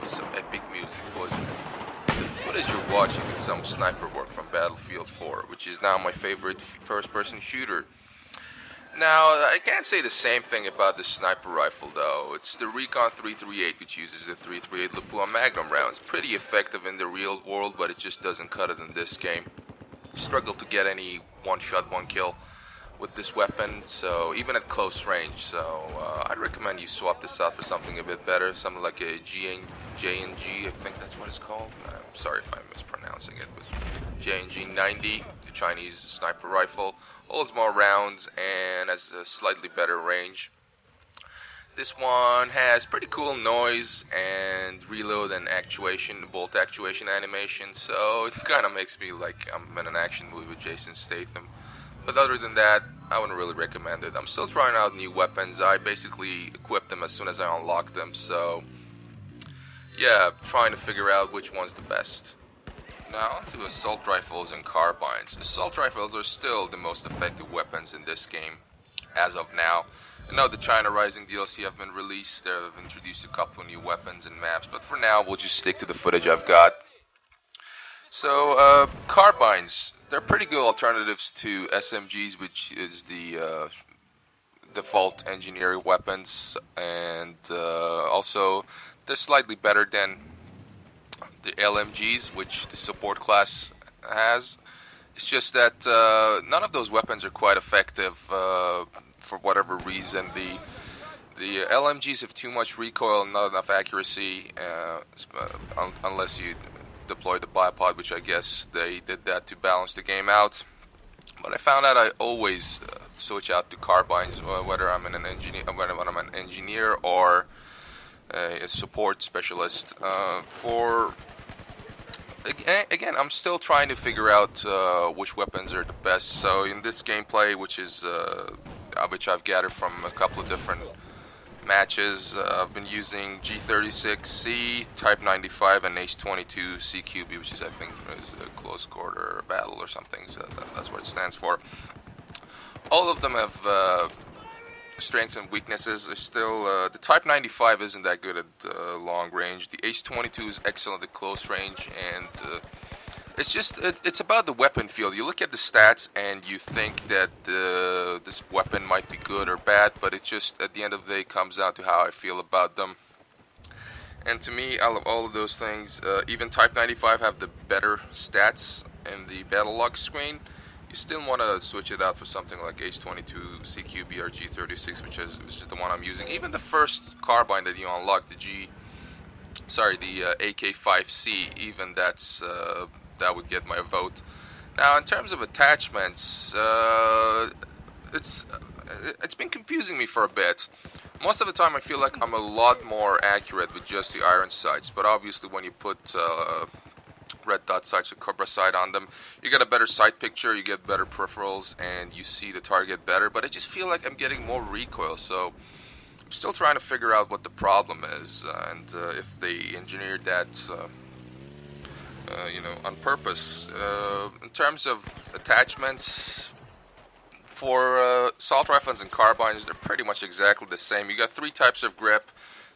Some epic music was the footage you're watching is some sniper work from Battlefield 4, which is now my favorite first-person shooter. Now, I can't say the same thing about the sniper rifle though. It's the Recon 338 which uses the 338 Lapua Magnum rounds. Pretty effective in the real world, but it just doesn't cut it in this game. Struggle to get any one shot, one kill with this weapon, so even at close range. So I'd recommend you swap this out for something a bit better, something like a J&G, I think that's what it's called. I'm sorry if I'm mispronouncing it, but J&G 90, the Chinese sniper rifle, holds more rounds and has a slightly better range. This one has pretty cool noise and reload and actuation, bolt actuation animation, so it kind of makes me like I'm in an action movie with Jason Statham. But other than that, I wouldn't really recommend it. I'm still trying out new weapons. I basically equip them as soon as I unlock them, so yeah, trying to figure out which one's the best. Now onto assault rifles and carbines. Assault rifles are still the most effective weapons in this game, as of now. I know the China Rising DLC have been released. They've introduced a couple new weapons and maps, but for now we'll just stick to the footage I've got. So, carbines, they're pretty good alternatives to SMGs, which is the default engineering weapons, and also they're slightly better than the LMGs, which the support class has. It's just that none of those weapons are quite effective for whatever reason. The LMGs have too much recoil and not enough accuracy, unless you deploy the bipod, which I guess they did that to balance the game out. But I found out I always switch out to carbines, whether I'm an engineer or a support specialist. Again, I'm still trying to figure out which weapons are the best. So in this gameplay, which I've gathered from a couple of different matches, I've been using G36C, Type 95, and H22 CQB, which is I think is a close quarter battle or something. So that's what it stands for. All of them have strengths and weaknesses. Are still the Type 95 isn't that good at long range. The H22 is excellent at close range, and it's about the weapon field. You look at the stats and you think that this weapon might be good or bad, but it just at the end of the day comes down to how I feel about them. And to me, out of all of those things, even Type 95 have the better stats in the battle log screen. You still want to switch it out for something like H22 CQB or G36, which is the one I'm using. Even the first carbine that you unlock, the AK5C, even that would get my vote. Now, in terms of attachments, it's been confusing me for a bit. Most of the time, I feel like I'm a lot more accurate with just the iron sights, but obviously, when you put red dot sights or cobra sight on them, you get a better sight picture, you get better peripherals, and you see the target better. But I just feel like I'm getting more recoil, so I'm still trying to figure out what the problem is, and if they engineered that on purpose. In terms of attachments, for assault rifles and carbines, they're pretty much exactly the same. You got three types of grip,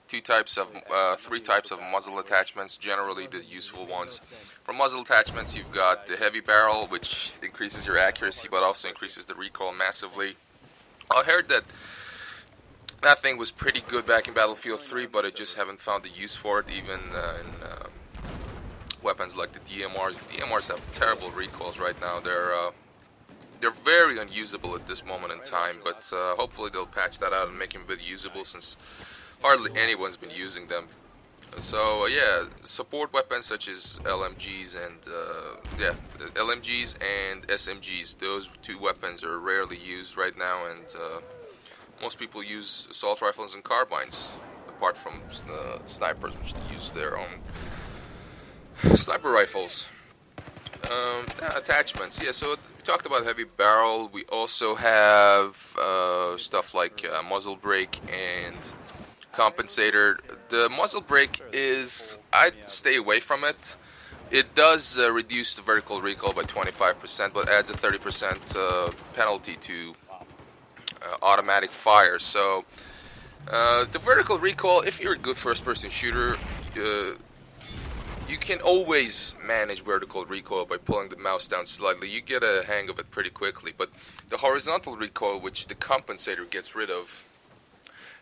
three types of muzzle attachments, generally the useful ones. For muzzle attachments, you've got the heavy barrel, which increases your accuracy, but also increases the recoil massively. I heard that thing was pretty good back in Battlefield 3, but I just haven't found the use for it, even in weapons like the DMRs. The DMRs have terrible recoils right now. They're very unusable at this moment in time, but hopefully they'll patch that out and make them a bit usable, since hardly anyone's been using them. So yeah, support weapons such as LMGs and SMGs. Those two weapons are rarely used right now, and most people use assault rifles and carbines, apart from snipers, which use their own sniper rifles. Attachments. Yeah, so we talked about heavy barrel. We also have stuff like muzzle brake and compensator. The muzzle brake I'd stay away from it. It does reduce the vertical recoil by 25%, but adds a 30% penalty to automatic fire. So the vertical recoil, if you're a good first-person shooter, you can always manage vertical recoil by pulling the mouse down slightly. You get a hang of it pretty quickly. But the horizontal recoil, which the compensator gets rid of,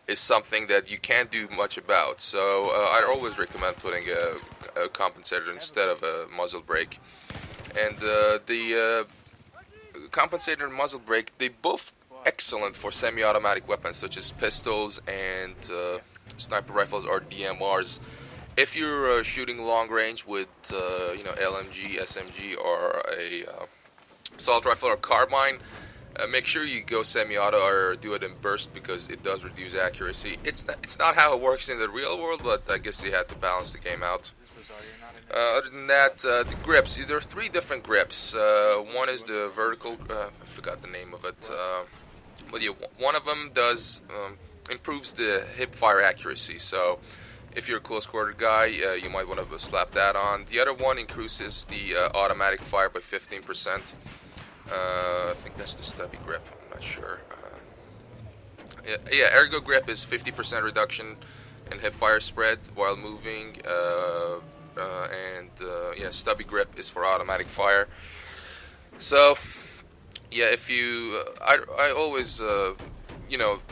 is something that you can't do much about. So I always recommend putting a compensator instead of a muzzle brake. And the compensator and muzzle brake, they both excellent for semi-automatic weapons such as pistols and sniper rifles or DMRs. If you're shooting long range with LMG, SMG, or a assault rifle or carbine, make sure you go semi-auto or do it in burst because it does reduce accuracy. It's not how it works in the real world, but I guess you had to balance the game out. Other than that, the grips. There are three different grips. One is the vertical. I forgot the name of it. But yeah, one of them does improves the hip fire accuracy. So if you're a close quarter guy, you might want to slap that on. The other one increases the automatic fire by 15%. I think that's the stubby grip. I'm not sure. Yeah, ergo grip is 50% reduction in hip fire spread while moving. Yeah, stubby grip is for automatic fire. So yeah, if you, I always,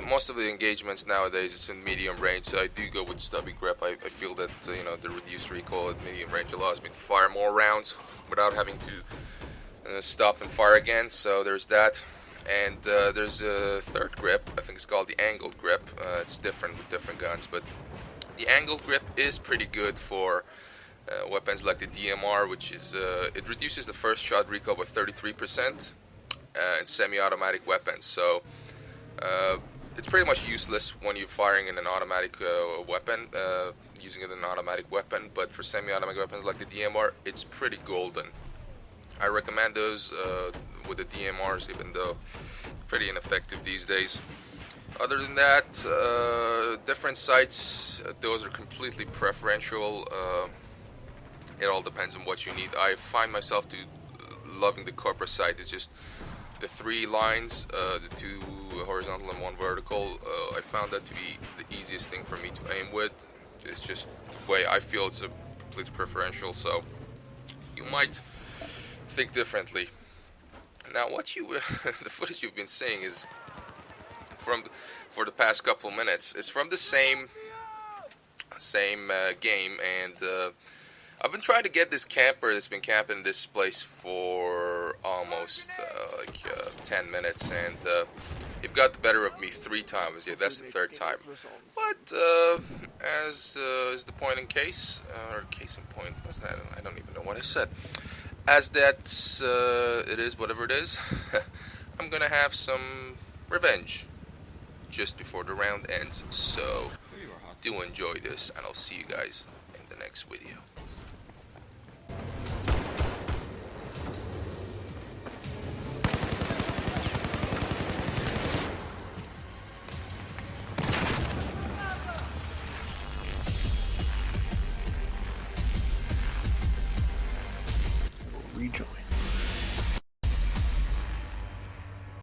most of the engagements nowadays it's in medium range, so I do go with stubby grip. I feel that the reduced recoil at medium range allows me to fire more rounds without having to stop and fire again. So there's that, and there's a third grip. I think it's called the angled grip. It's different with different guns, but the angled grip is pretty good for weapons like the DMR, which is it reduces the first shot recoil by 33%. In semi-automatic weapons, so it's pretty much useless when you're firing in an automatic weapon, using it in an automatic weapon. But for semi-automatic weapons like the DMR, it's pretty golden. I recommend those with the DMRs, even though pretty ineffective these days. Other than that, different sights, those are completely preferential. It all depends on what you need. I find myself loving the Cobra sight. It's just the three lines, the two horizontal and one vertical. I found that to be the easiest thing for me to aim with. It's just the way I feel. It's a complete preferential, so you might think differently. Now, the footage you've been seeing is for the past couple minutes is from the same game, and I've been trying to get this camper that's been camping this place for almost 10 minutes, and it got the better of me 3 times. Yeah, that's the 3rd time. But as is the point in case, or case in point, what's that? I don't even know what I said. As that it is, whatever it is, I'm gonna have some revenge just before the round ends. So do enjoy this, and I'll see you guys in the next video.